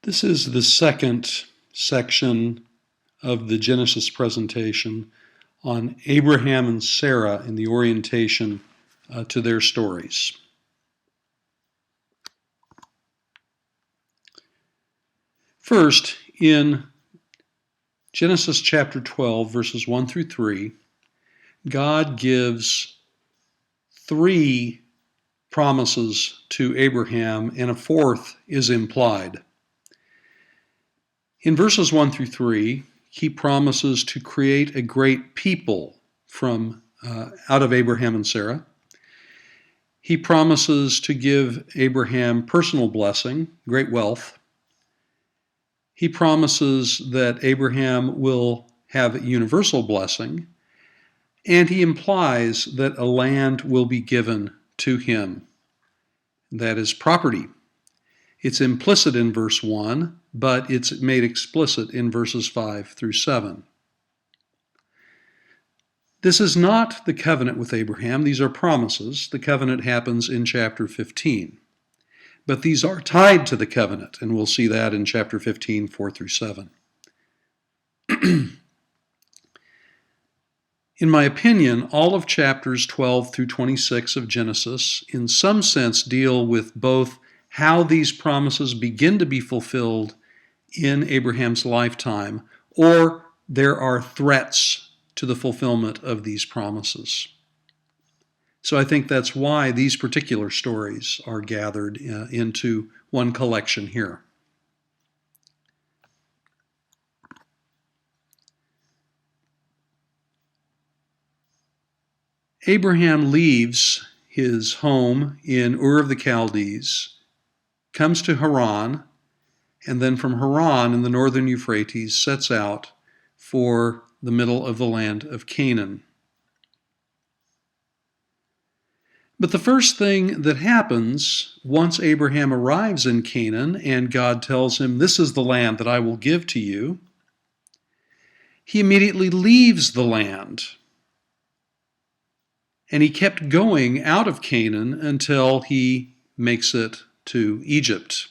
This is the second section of the Genesis presentation on Abraham and Sarah and the orientation to their stories. First, in Genesis chapter 12, verses 1 through 3, God gives three promises to Abraham, and a fourth is implied. In verses 1 through 3, he promises to create a great people from out of Abraham and Sarah. He promises to give Abraham personal blessing, great wealth. He promises that Abraham will have universal blessing, and he implies that a land will be given to him. That is property. It's implicit in verse 1, but it's made explicit in verses 5 through 7. This is not the covenant with Abraham. These are promises. The covenant happens in chapter 15. But these are tied to the covenant, and we'll see that in chapter 15, 4 through 7. In my opinion, all of chapters 12 through 26 of Genesis, in some sense, deal with both how these promises begin to be fulfilled in Abraham's lifetime, or there are threats to the fulfillment of these promises. So I think that's why these particular stories are gathered into one collection here. Abraham leaves his home in Ur of the Chaldees, comes to Haran, and then from Haran in the northern Euphrates sets out for the middle of the land of Canaan. But the first thing that happens once Abraham arrives in Canaan and God tells him, "This is the land that I will give to you," he immediately leaves the land. And he kept going out of Canaan until he makes it to Egypt.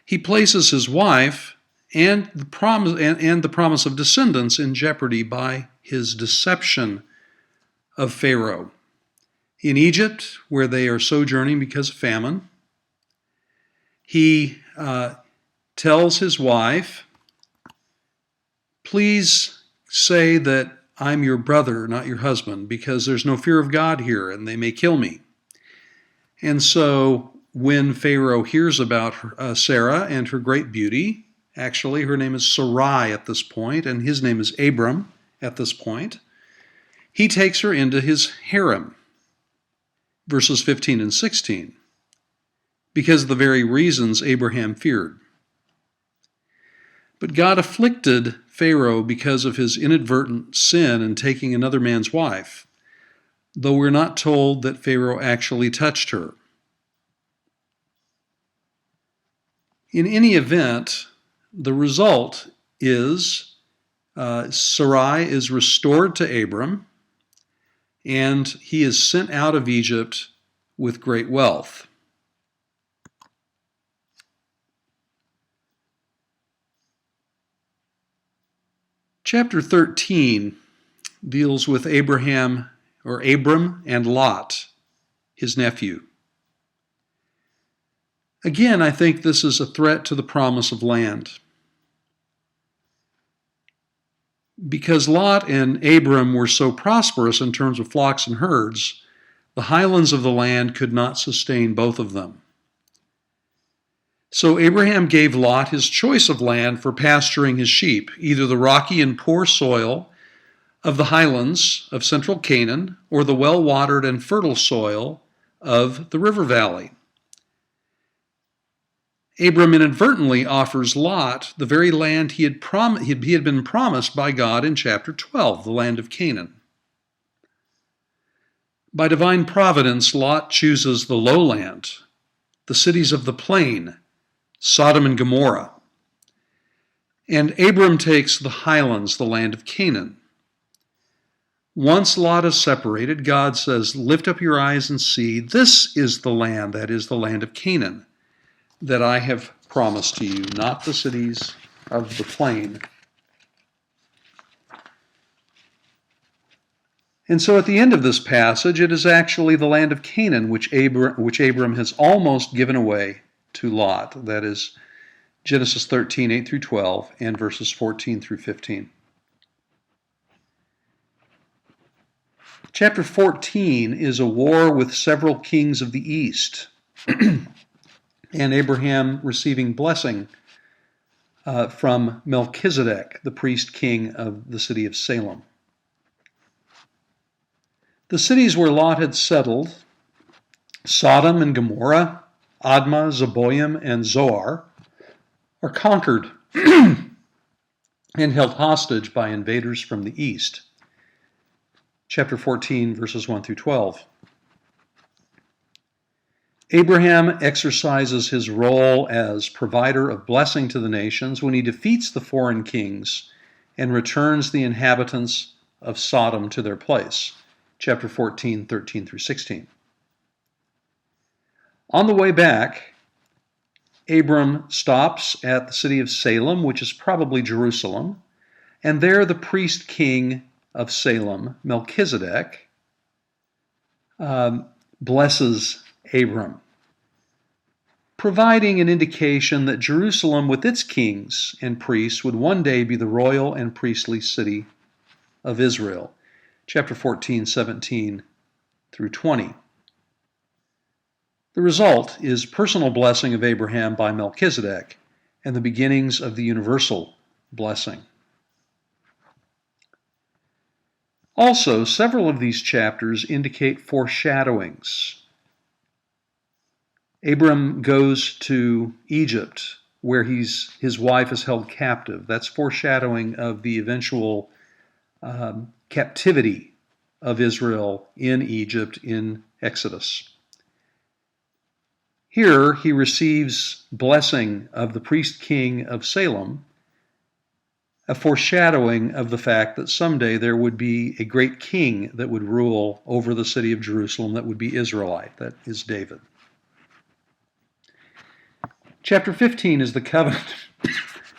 He places his wife and the promise of descendants in jeopardy by his deception of Pharaoh. In Egypt, where they are sojourning because of famine, he tells his wife, "Please say that I'm your brother, not your husband, because there's no fear of God here and they may kill me." And so when Pharaoh hears about Sarah and her great beauty, actually her name is Sarai at this point, and his name is Abram at this point, he takes her into his harem, verses 15 and 16, because of the very reasons Abraham feared. But God afflicted Pharaoh because of his inadvertent sin in taking another man's wife, though we're not told that Pharaoh actually touched her. In any event, the result is Sarai is restored to Abram, and he is sent out of Egypt with great wealth. Chapter 13 deals with Abram and Lot, his nephew. Again, I think this is a threat to the promise of land. Because Lot and Abram were so prosperous in terms of flocks and herds, the highlands of the land could not sustain both of them. So Abraham gave Lot his choice of land for pasturing his sheep, either the rocky and poor soil of the highlands of central Canaan or the well-watered and fertile soil of the river valley. Abram inadvertently offers Lot the very land he had been promised by God in chapter 12, the land of Canaan. By divine providence, Lot chooses the lowland, the cities of the plain, Sodom and Gomorrah. And Abram takes the highlands, the land of Canaan. Once Lot is separated, God says, "Lift up your eyes and see, this is the land, that is the land of Canaan. that I have promised to you, not the cities of the plain. And so at the end of this passage, it is actually the land of Canaan which Abram has almost given away to Lot. That is Genesis 13, 8 through 12, and verses 14 through 15. Chapter 14 is a war with several kings of the east, and Abraham receiving blessing from Melchizedek, the priest king of the city of Salem. The cities where Lot had settled, Sodom and Gomorrah, Admah, Zeboim, and Zoar, are conquered and held hostage by invaders from the east. Chapter 14, verses 1 through 12. Abraham exercises his role as provider of blessing to the nations when he defeats the foreign kings and returns the inhabitants of Sodom to their place. Chapter 14, 13 through 16. On the way back, Abram stops at the city of Salem, which is probably Jerusalem, and there the priest king of Salem, Melchizedek, blesses Abram, providing an indication that Jerusalem with its kings and priests would one day be the royal and priestly city of Israel. Chapter 14, 17 through 20. The result is personal blessing of Abraham by Melchizedek and the beginnings of the universal blessing. Also, several of these chapters indicate foreshadowings. Abram goes to Egypt, where his wife is held captive. That's foreshadowing of the eventual captivity of Israel in Egypt in Exodus. Here he receives blessing of the priest king of Salem, a foreshadowing of the fact that someday there would be a great king that would rule over the city of Jerusalem that would be Israelite, that is David. Chapter 15 is the covenant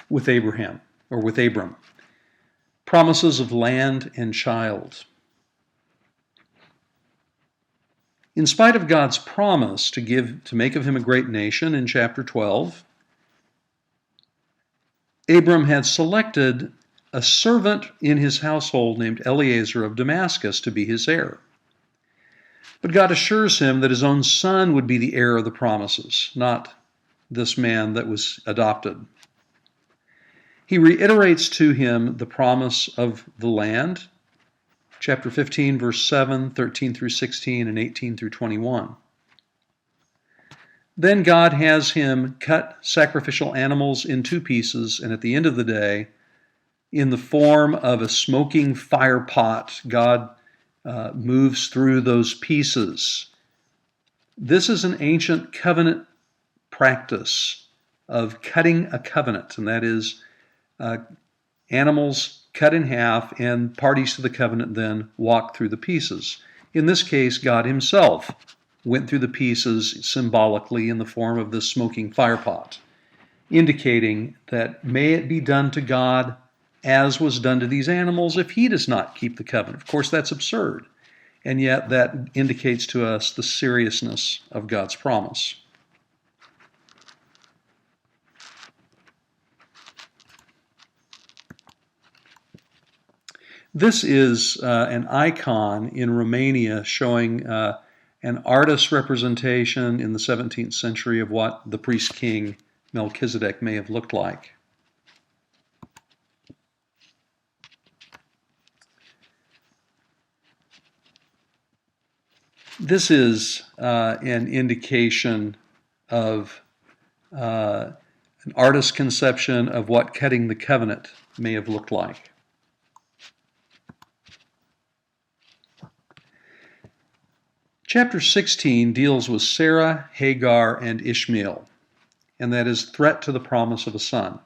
with Abraham, or with Abram. Promises of land and child. In spite of God's promise to make of him a great nation in chapter 12, Abram had selected a servant in his household named Eliezer of Damascus to be his heir. But God assures him that his own son would be the heir of the promises, not this man that was adopted. He reiterates to him the promise of the land, chapter 15, verse 7, 13 through 16, and 18 through 21. Then God has him cut sacrificial animals in two pieces, and at the end of the day, in the form of a smoking fire pot, God moves through those pieces. This is an ancient covenant practice of cutting a covenant, and that is animals cut in half, and parties to the covenant then walk through the pieces. In this case, God himself went through the pieces symbolically in the form of this smoking firepot, indicating that may it be done to God as was done to these animals if he does not keep the covenant. Of course, that's absurd, and yet that indicates to us the seriousness of God's promise. This is an icon in Romania showing an artist's representation in the 17th century of what the priest king Melchizedek may have looked like. This is an indication of an artist's conception of what cutting the covenant may have looked like. Chapter 16 deals with Sarah, Hagar, and Ishmael, and that is threat to the promise of a son.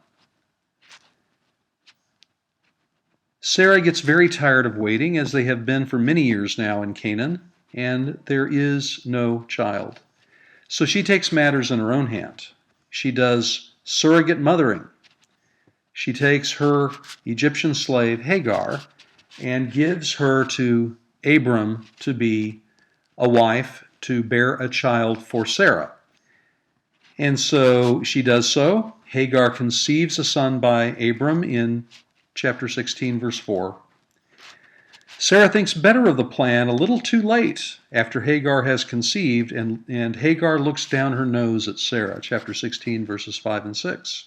Sarah gets very tired of waiting, as they have been for many years now in Canaan, and there is no child. So she takes matters in her own hand, she does surrogate mothering. She takes her Egyptian slave Hagar and gives her to Abram to be a wife to bear a child for Sarah. And so she does so. Hagar conceives a son by Abram in chapter 16, verse 4. Sarah thinks better of the plan a little too late after Hagar has conceived, and Hagar looks down her nose at Sarah, chapter 16, verses 5 and 6.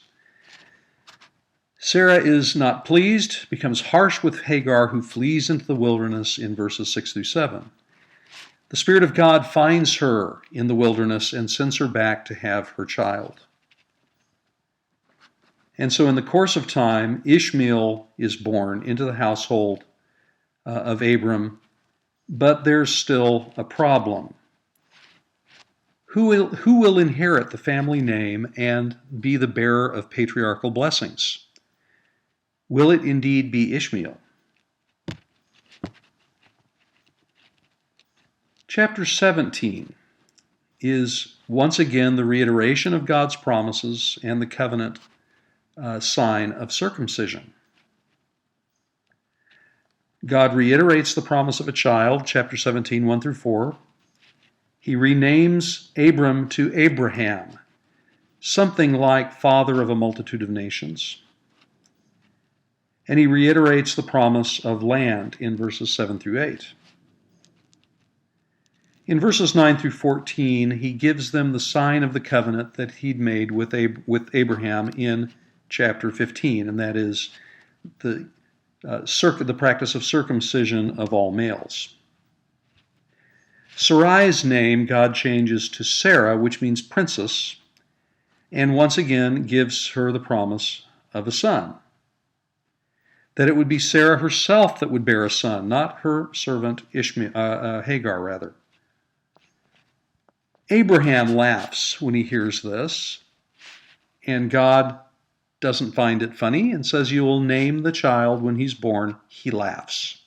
Sarah is not pleased, becomes harsh with Hagar, who flees into the wilderness in verses 6 through 7. The Spirit of God finds her in the wilderness and sends her back to have her child. And so in the course of time, Ishmael is born into the household of Abram, but there's still a problem. Who will inherit the family name and be the bearer of patriarchal blessings? Will it indeed be Ishmael? Chapter 17 is once again the reiteration of God's promises and the covenant sign of circumcision. God reiterates the promise of a child, chapter 17, 1 through 4. He renames Abram to Abraham, something like father of a multitude of nations. And he reiterates the promise of land in verses 7 through 8. In verses 9 through 14, he gives them the sign of the covenant that he'd made with Abraham in chapter 15, and that is the practice of circumcision of all males. Sarai's name God changes to Sarah, which means princess, and once again gives her the promise of a son. That it would be Sarah herself that would bear a son, not her servant Hagar, rather. Abraham laughs when he hears this, and God doesn't find it funny and says, "You will name the child when he's born." He laughs.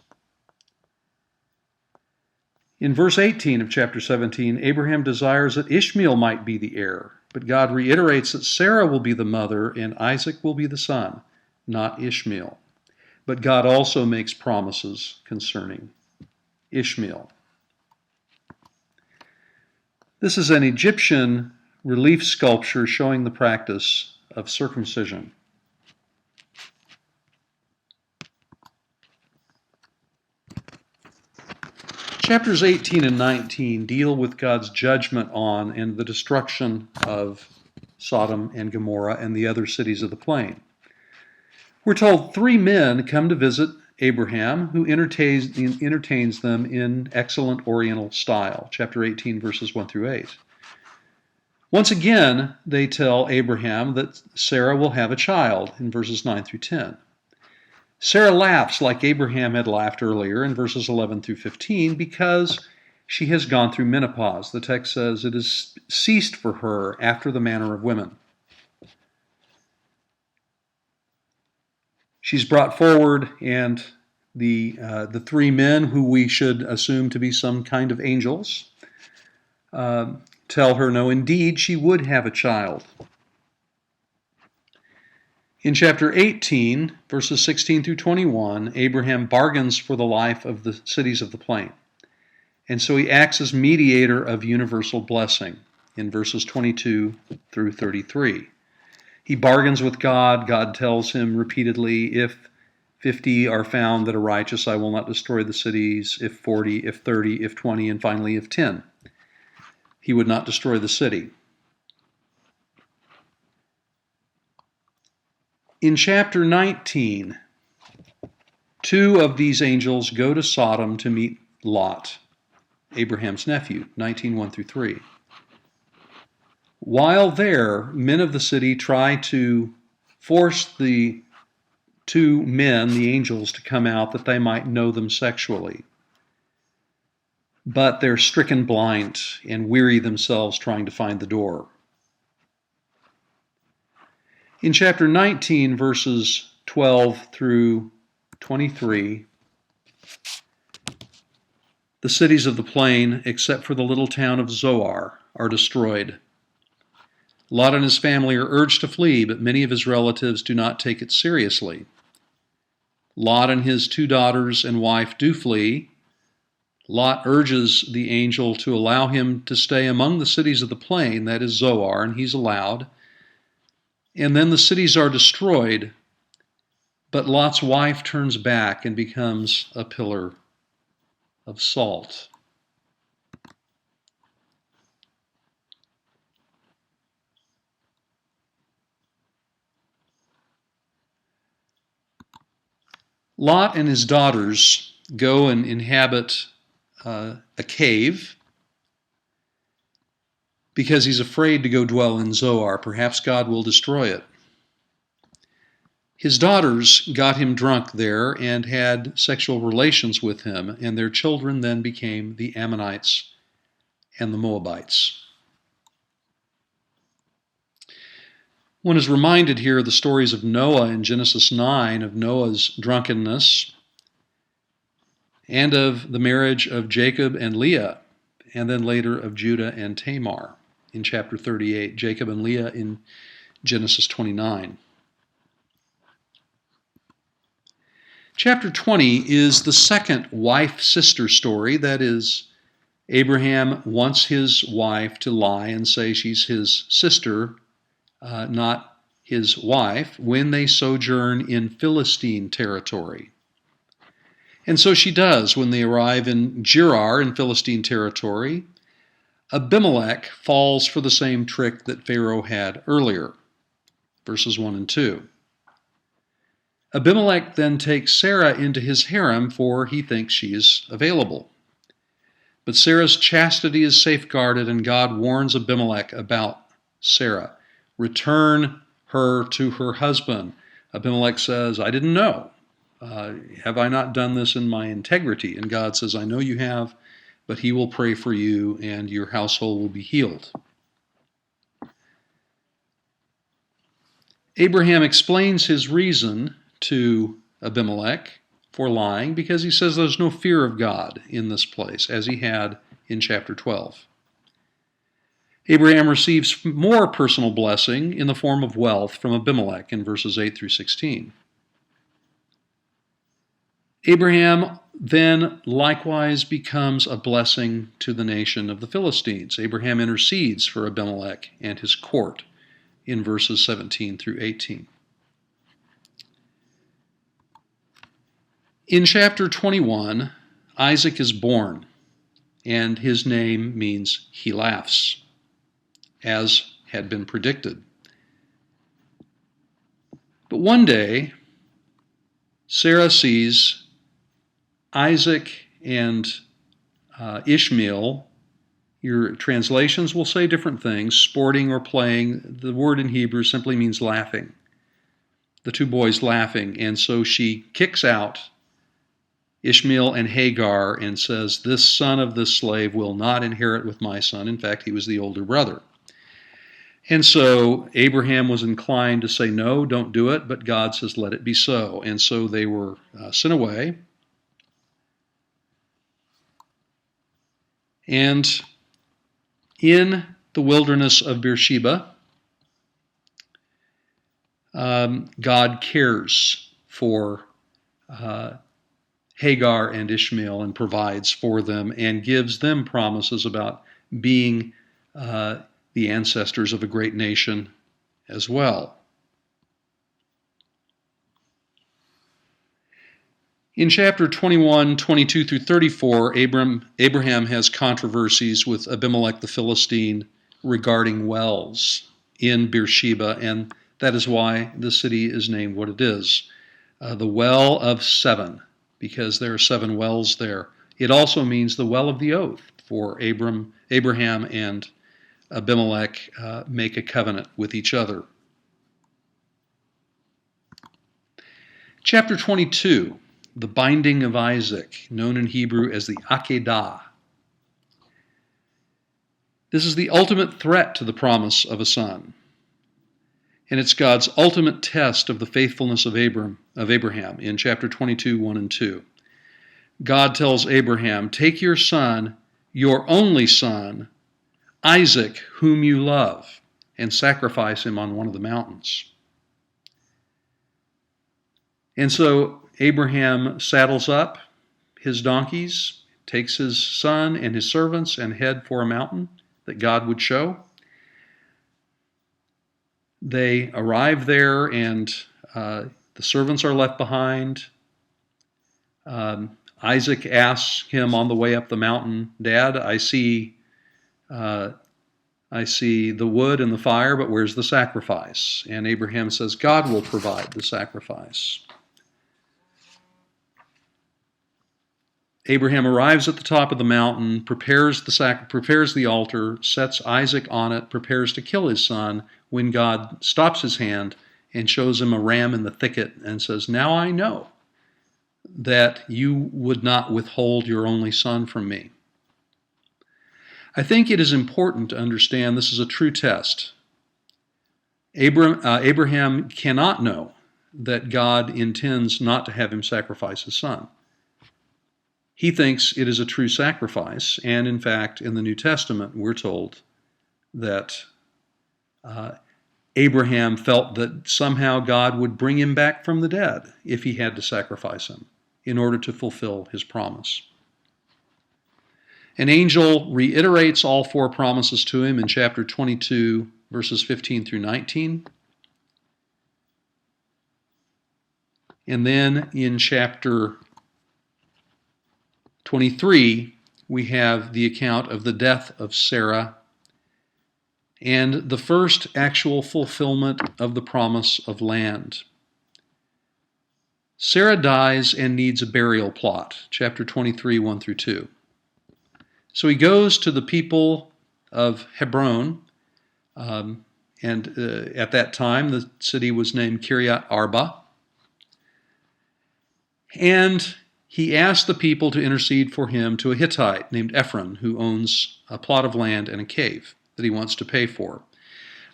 In verse 18 of chapter 17, Abraham desires that Ishmael might be the heir, but God reiterates that Sarah will be the mother and Isaac will be the son, not Ishmael. But God also makes promises concerning Ishmael. This is an Egyptian relief sculpture showing the practice of circumcision. Chapters 18 and 19 deal with God's judgment on and the destruction of Sodom and Gomorrah and the other cities of the plain. We're told 3 men come to visit Abraham, who entertains them in excellent Oriental style, chapter 18, verses 1 through 8. Once again, they tell Abraham that Sarah will have a child in verses 9 through 10. Sarah laughs like Abraham had laughed earlier in verses 11 through 15 because she has gone through menopause. The text says it has ceased for her after the manner of women. She's brought forward, and the 3 men, who we should assume to be some kind of angels, tell her, no, indeed, she would have a child. In chapter 18, verses 16 through 21, Abraham bargains for the life of the cities of the plain. And so he acts as mediator of universal blessing in verses 22 through 33. He bargains with God. God tells him repeatedly, if 50 are found that are righteous, I will not destroy the cities. If 40, if 30, if 20, and finally if 10, he would not destroy the city. In chapter 19, 2 of these angels go to Sodom to meet Lot, Abraham's nephew, 19:1 through 3. While there, men of the city try to force the 2 men, the angels, to come out that they might know them sexually. But they're stricken blind and weary themselves trying to find the door. In chapter 19, verses 12 through 23, the cities of the plain, except for the little town of Zoar, are destroyed. Lot and his family are urged to flee, but many of his relatives do not take it seriously. Lot and his 2 daughters and wife do flee. Lot urges the angel to allow him to stay among the cities of the plain, that is Zoar, and he's allowed. And then the cities are destroyed, but Lot's wife turns back and becomes a pillar of salt. Lot and his daughters go and inhabit a cave because he's afraid to go dwell in Zoar. Perhaps God will destroy it. His daughters got him drunk there and had sexual relations with him, and their children then became the Ammonites and the Moabites. One is reminded here of the stories of Noah in Genesis 9, of Noah's drunkenness, and of the marriage of Jacob and Leah, and then later of Judah and Tamar in chapter 38, Jacob and Leah in Genesis 29. Chapter 20 is the second wife-sister story. That is, Abraham wants his wife to lie and say she's his sister, not his wife, when they sojourn in Philistine territory. And so she does when they arrive in Gerar in Philistine territory. Abimelech falls for the same trick that Pharaoh had earlier, verses 1 and 2. Abimelech then takes Sarah into his harem, for he thinks she is available. But Sarah's chastity is safeguarded, and God warns Abimelech about Sarah. Return her to her husband. Abimelech says, I didn't know. Have I not done this in my integrity? And God says, I know you have, but he will pray for you, and your household will be healed. Abraham explains his reason to Abimelech for lying because he says there's no fear of God in this place, as he had in chapter 12. Abraham receives more personal blessing in the form of wealth from Abimelech in verses 8 through 16. Abraham then likewise becomes a blessing to the nation of the Philistines. Abraham intercedes for Abimelech and his court in verses 17 through 18. In chapter 21, Isaac is born, and his name means he laughs, as had been predicted. But one day, Sarah sees Isaac and Ishmael. Your translations will say different things, sporting or playing. The word in Hebrew simply means laughing. The 2 boys laughing, and so she kicks out Ishmael and Hagar and says, this son of this slave will not inherit with my son. In fact, he was the older brother. And so Abraham was inclined to say, no, don't do it, but God says, let it be so. And so they were sent away. And in the wilderness of Beersheba, God cares for Hagar and Ishmael and provides for them and gives them promises about being the ancestors of a great nation as well. In chapter 21, 22 through 34, Abraham has controversies with Abimelech the Philistine regarding wells in Beersheba, and that is why the city is named what it is, the Well of Seven, because there are 7 wells there. It also means the well of the oath, for Abraham and Abimelech make a covenant with each other. Chapter 22, the binding of Isaac, known in Hebrew as the Akedah. This is the ultimate threat to the promise of a son. And it's God's ultimate test of the faithfulness of Abraham in chapter 22, 1 and 2. God tells Abraham, take your son, your only son, Isaac, whom you love, and sacrifice him on one of the mountains. And so Abraham saddles up his donkeys, takes his son and his servants, and head for a mountain that God would show. They arrive there, and the servants are left behind. Isaac asks him on the way up the mountain, "Dad, I see the wood and the fire, but where's the sacrifice?" And Abraham says, "God will provide the sacrifice." Abraham arrives at the top of the mountain, prepares the altar, sets Isaac on it, prepares to kill his son, when God stops his hand and shows him a ram in the thicket and says, "Now I know that you would not withhold your only son from me." I think it is important to understand this is a true test. Abraham cannot know that God intends not to have him sacrifice his son. He thinks it is a true sacrifice, and in fact, in the New Testament, we're told that Abraham felt that somehow God would bring him back from the dead if he had to sacrifice him in order to fulfill his promise. An angel reiterates all four promises to him in chapter 22, verses 15 through 19. And then in chapter 23, we have the account of the death of Sarah and the first actual fulfillment of the promise of land. Sarah dies and needs a burial plot, chapter 23, 1 through 2. So he goes to the people of Hebron, and at that time the city was named Kiryat Arba, and he asked the people to intercede for him to a Hittite named Ephron, who owns a plot of land and a cave that he wants to pay for.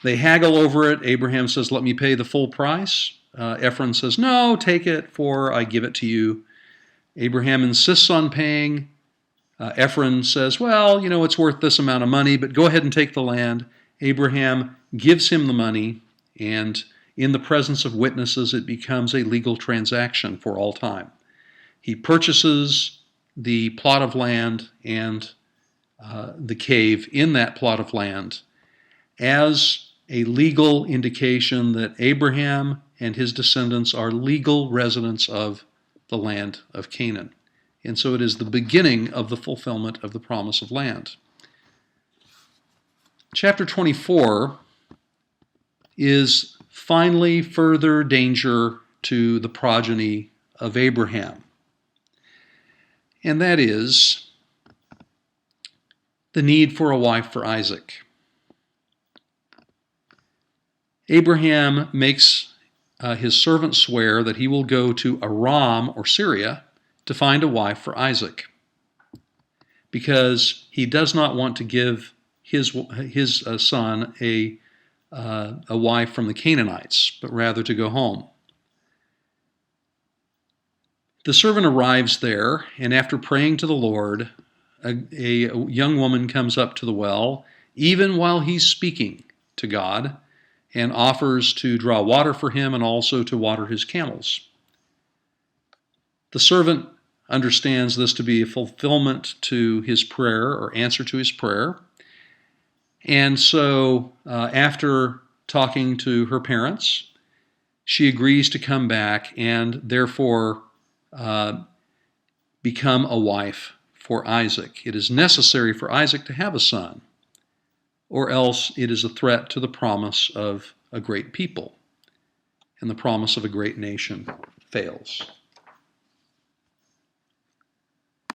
They haggle over it. Abraham says, "Let me pay the full price." Ephron says, "No, take it, for I give it to you." Abraham insists on paying. Ephron says, "Well, it's worth this amount of money, but go ahead and take the land." Abraham gives him the money, and in the presence of witnesses, it becomes a legal transaction for all time. He purchases the plot of land and the cave in that plot of land as a legal indication that Abraham and his descendants are legal residents of the land of Canaan. And so it is the beginning of the fulfillment of the promise of land. Chapter 24 is finally further danger to the progeny of Abraham. And that is the need for a wife for Isaac. Abraham makes his servant swear that he will go to Aram or Syria to find a wife for Isaac, because he does not want to give his son a wife from the Canaanites, but rather to go home. The servant arrives there, and after praying to the Lord, a young woman comes up to the well, even while he's speaking to God, and offers to draw water for him and also to water his camels. The servant understands this to be a fulfillment to his prayer, or answer to his prayer. And so after talking to her parents, she agrees to come back and therefore become a wife for Isaac. It is necessary for Isaac to have a son, or else it is a threat to the promise of a great people, and the promise of a great nation fails.